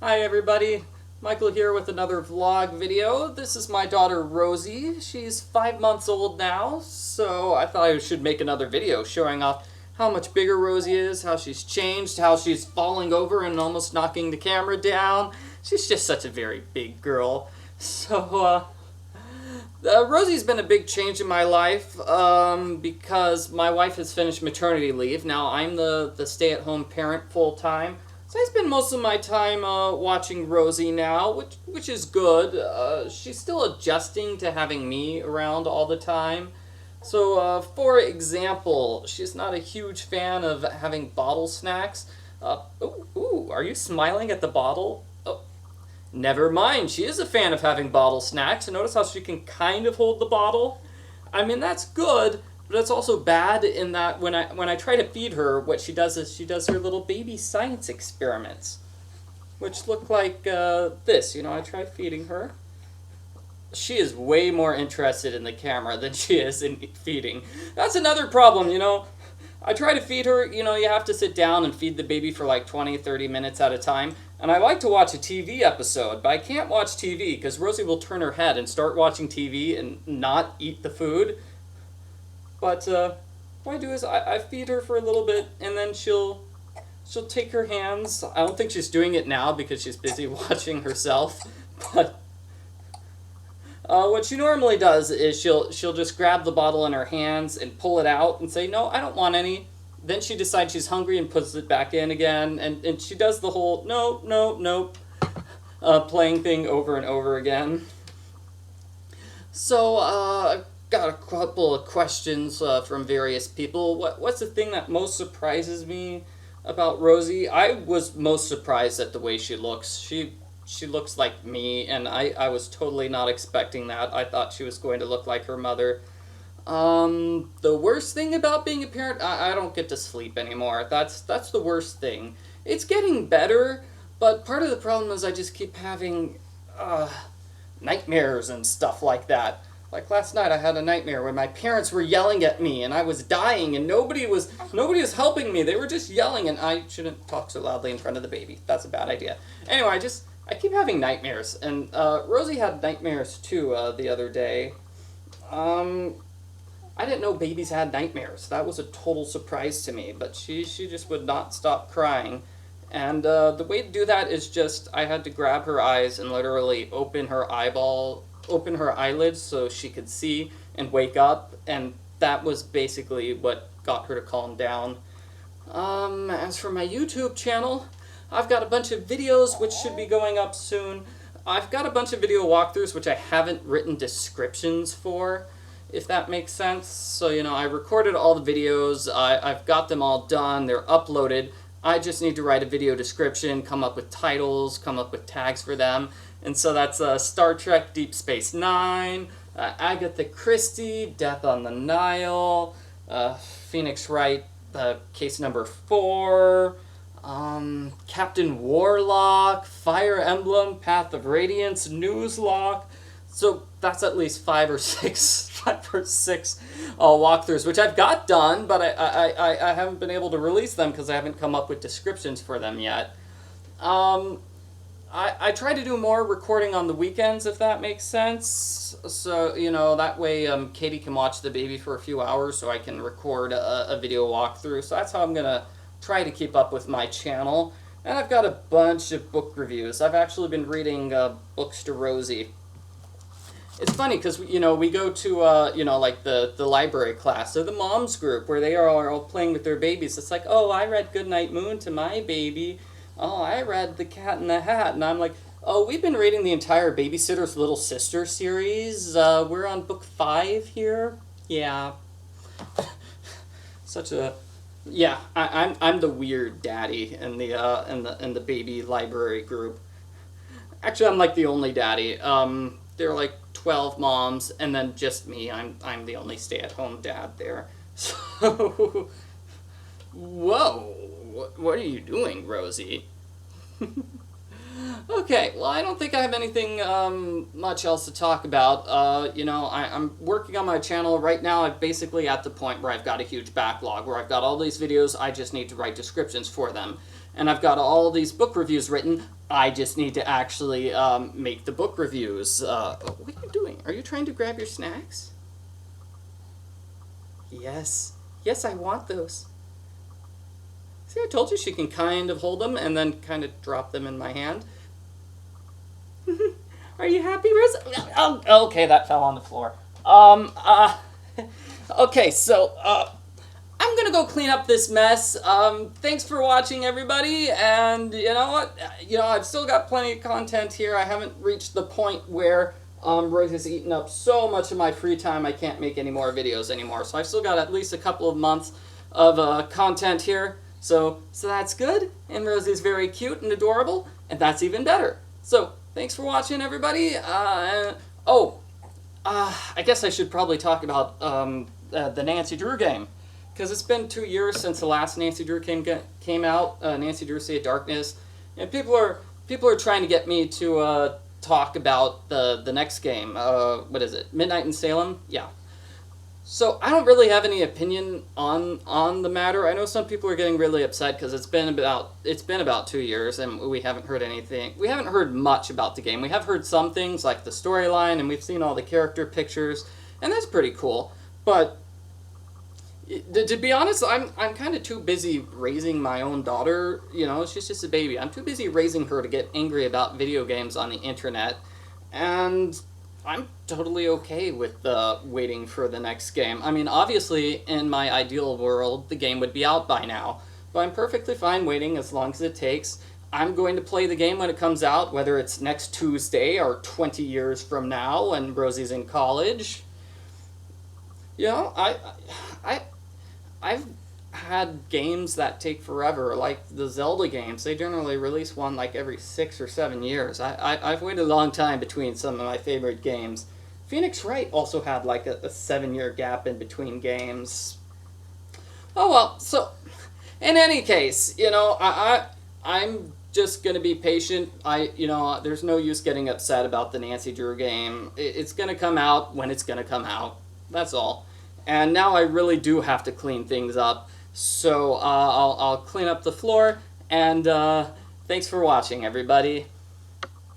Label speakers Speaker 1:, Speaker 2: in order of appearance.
Speaker 1: Hi everybody, Michael here with another vlog video. This is my daughter Rosie. She's 5 months old now, so I thought I should make another video showing off how much bigger Rosie is, how she's changed, how she's falling over and almost knocking the camera down. She's just such a very big girl. Rosie's been a big change in my life because my wife has finished maternity leave. Now I'm the stay-at-home parent full-time. So I spend most of my time watching Rosie now, which is good. She's still adjusting to having me around all the time. So, for example, she's not a huge fan of having bottle snacks. Ooh, are you smiling at the bottle? Oh, never mind, she is a fan of having bottle snacks. And notice how she can kind of hold the bottle? I mean, that's good, but it's also bad in that when I try to feed her, what she does is she does her little baby science experiments, which look like this. You know, I try feeding her. She is way more interested in the camera than she is in feeding. That's another problem, you know. I try to feed her, you know, you have to sit down and feed the baby for like 20, 30 minutes at a time. And I like to watch a TV episode, but I can't watch TV because Rosie will turn her head and start watching TV and not eat the food. But what I do is I feed her for a little bit, and then she'll take her hands. I don't think she's doing it now because she's busy watching herself, but what she normally does is she'll just grab the bottle in her hands and pull it out and say, no, I don't want any. Then she decides she's hungry and puts it back in again, and she does the whole no, no, no playing thing over and over again. So, I've got a couple of questions from various people. What's the thing that most surprises me about Rosie? I was most surprised at the way she looks. She looks like me, and I was totally not expecting that. I thought she was going to look like her mother. The worst thing about being a parent, I don't get to sleep anymore. That's the worst thing. It's getting better, but part of the problem is I just keep having nightmares and stuff like that. Like last night I had a nightmare where my parents were yelling at me and I was dying and nobody was helping me. They were just yelling, and I shouldn't talk so loudly in front of the baby. That's a bad idea. Anyway, I keep having nightmares, and Rosie had nightmares too the other day. I didn't know babies had nightmares. That was a total surprise to me, but she just would not stop crying. And the way to do that is just, I had to grab her eyes and literally open her eyelids so she could see and wake up, and that was basically what got her to calm down. As for my YouTube channel, I've got a bunch of videos which should be going up soon. I've got a bunch of video walkthroughs which I haven't written descriptions for, if that makes sense. So, you know, I recorded all the videos, I've got them all done, they're uploaded. I just need to write a video description, come up with titles, come up with tags for them. And so that's Star Trek Deep Space Nine, Agatha Christie, Death on the Nile, Phoenix Wright, case number 4, Captain Warlock, Fire Emblem, Path of Radiance, Newslock. So that's at least 5 or 6 walkthroughs, which I've got done, but I haven't been able to release them because I haven't come up with descriptions for them yet. I try to do more recording on the weekends, if that makes sense. So, you know, that way Katie can watch the baby for a few hours so I can record a video walkthrough. So that's how I'm going to try to keep up with my channel. And I've got a bunch of book reviews. I've actually been reading books to Rosie. It's funny because, you know, we go to, you know, like the library class or the mom's group where they are all playing with their babies. It's like, oh, I read Goodnight Moon to my baby. Oh, I read The Cat in the Hat. And I'm like, oh, we've been reading the entire Babysitter's Little Sister series. We're on book 5 here. Yeah. Such a... Yeah, I'm the weird daddy in the baby library group. Actually, I'm like the only daddy. There are like 12 moms, and then just me. I'm the only stay-at-home dad there. So, whoa, what are you doing, Rosie? Okay, well, I don't think I have anything much else to talk about. I'm working on my channel right now. I'm basically at the point where I've got a huge backlog, where I've got all these videos, I just need to write descriptions for them. And I've got all these book reviews written, I just need to actually make the book reviews. What are you doing? Are you trying to grab your snacks? Yes. Yes, I want those. See, I told you she can kind of hold them and then kind of drop them in my hand. Are you happy, Rosie? Oh, okay, that fell on the floor. Okay, so, I'm gonna go clean up this mess. Thanks for watching, everybody, and you know what? I've still got plenty of content here. I haven't reached the point where, Rosie's eaten up so much of my free time I can't make any more videos anymore. So I've still got at least a couple of months of, content here. So that's good, and Rosie's very cute and adorable, and that's even better. So, thanks for watching, everybody. I guess I should probably talk about the Nancy Drew game, because it's been 2 years since the last Nancy Drew came out. Nancy Drew: Sea of Darkness, and people are trying to get me to talk about the next game. What is it? Midnight in Salem? Yeah. So I don't really have any opinion on the matter. I know some people are getting really upset because it's been about 2 years and we haven't heard anything. We haven't heard much about the game. We have heard some things like the storyline, and we've seen all the character pictures, and that's pretty cool. But to be honest, I'm kind of too busy raising my own daughter. She's just a baby. I'm too busy raising her to get angry about video games on the internet, and I'm totally okay with waiting for the next game. I mean, obviously, in my ideal world, the game would be out by now. But I'm perfectly fine waiting as long as it takes. I'm going to play the game when it comes out, whether it's next Tuesday or 20 years from now when Rosie's in college. I've had games that take forever, like the Zelda games. They generally release one like every 6 or 7 years. I've waited a long time between some of my favorite games. Phoenix Wright also had like a 7-year gap in between games. Oh well, so in any case, I'm just gonna be patient. There's no use getting upset about the Nancy Drew game. It's gonna come out when it's gonna come out. That's all. And now I really do have to clean things up. So I'll clean up the floor, and thanks for watching, everybody.